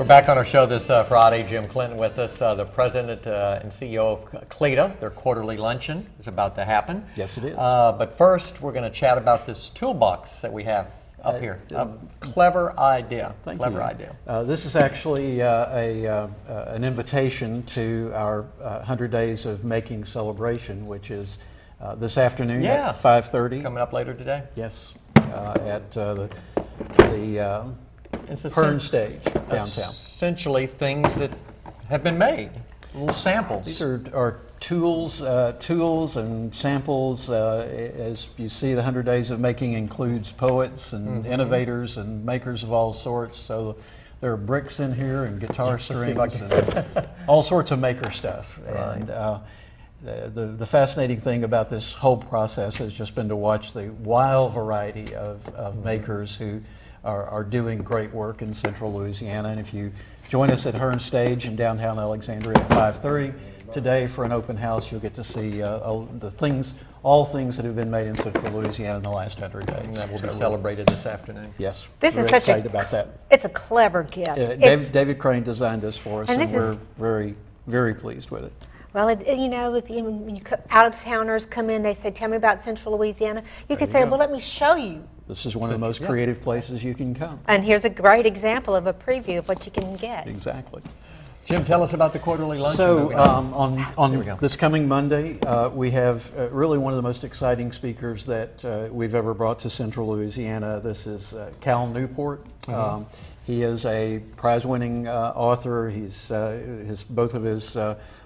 back on our show this Friday. Jim Clinton with us, the president and CEO of CLEDA. Their quarterly luncheon is about to happen. Yes, it is. But first, we're going to chat about this toolbox that we have up here. A clever idea. Clever idea. This is actually an invitation to our 100 Days of Making celebration, which is this afternoon at 5:30. Coming up later today. Yes, at the Hearn Stage downtown. Essentially, things that have been made, little samples. These are tools and samples. As you see, the 100 Days of Making includes poets and innovators and makers of all sorts. So there are bricks in here and guitar strings and all sorts of maker stuff. Right. And the fascinating thing about this whole process has just been to watch the wild variety of makers who are doing great work in Central Louisiana. And if you join us at Hearn Stage in downtown Alexandria at 5:30 today for an open house, you'll get to see all things that have been made in Central Louisiana in the last 100 days. And that will be celebrated this afternoon. Yes, this is such about that. It's a clever gift. David Crane designed this for us, and we're very, very pleased with it. Well, you know, if you out-of-towners come in, they say, "Tell me about Central Louisiana." You can say, "Well, let me show you." This is one of the most creative places you can come. And here's a great example of a preview of what you can get. Exactly. Jim, tell us about the quarterly luncheon. So on this coming Monday, we have really one of the most exciting speakers that we've ever brought to Central Louisiana. This is Cal Newport. He is a prize-winning author. Both of his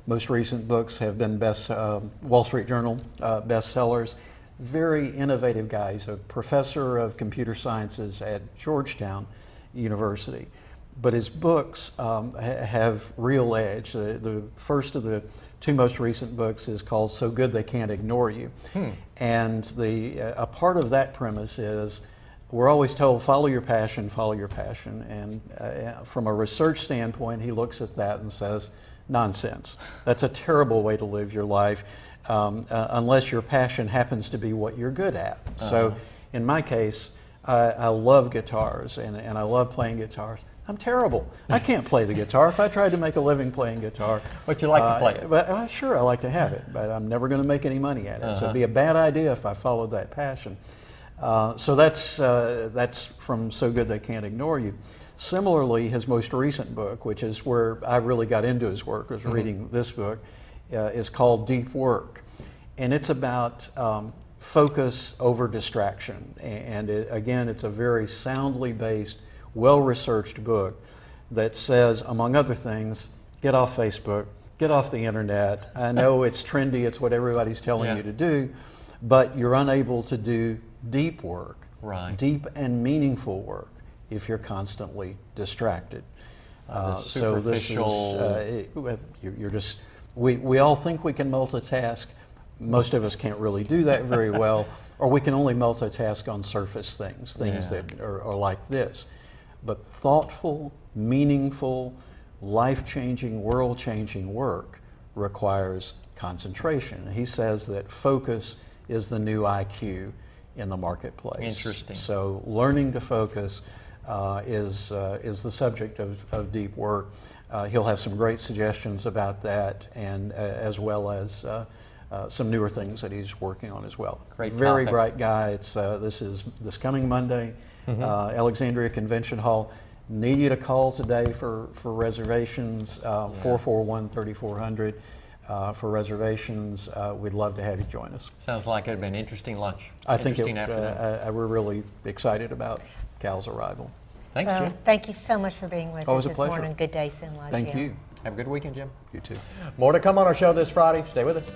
most recent books have been Wall Street Journal bestsellers. Very innovative guy. He's a professor of computer sciences at Georgetown University. But his books have real edge. The first of the two most recent books is called So Good They Can't Ignore You. And a part of that premise is we're always told, follow your passion, follow your passion. And from a research standpoint, he looks at that and says, nonsense. That's a terrible way to live your life unless your passion happens to be what you're good at. So in my case, I love guitars and I love playing guitars. I'm terrible. I can't play the guitar. If I tried to make a living playing guitar. But you like to play it. But sure, I like to have it, but I'm never going to make any money at it. So it'd be a bad idea if I followed that passion. So that's from So Good They Can't Ignore You. Similarly, his most recent book, which is where I really got into his work, was reading this book, is called Deep Work. And it's about focus over distraction. And again, it's a very soundly based, well-researched book that says, among other things, get off Facebook, get off the internet. I know it's trendy, it's what everybody's telling you to do, but you're unable to do deep work, deep and meaningful work, if you're constantly distracted. So this is, you're just, we all think we can multitask. Most of us can't really do that very well, or we can only multitask on surface things that are like this. But thoughtful, meaningful, life-changing, world-changing work requires concentration. He says that focus is the new IQ in the marketplace. Interesting. So learning to focus is the subject of deep work. He'll have some great suggestions about that, and as well as some newer things that he's working on as well. Very bright guy. This is this coming Monday, Alexandria Convention Hall. Need you to call today for reservations, 441-3400 for reservations. We'd love to have you join us. Sounds like it'd be an interesting lunch. I think we're really excited about Cal's arrival. Thanks, Jim. Thank you so much for being with us this pleasure. morning. Good day, Sin Love. Thank you. Have a good weekend, Jim. You too. More to come on our show this Friday. Stay with us.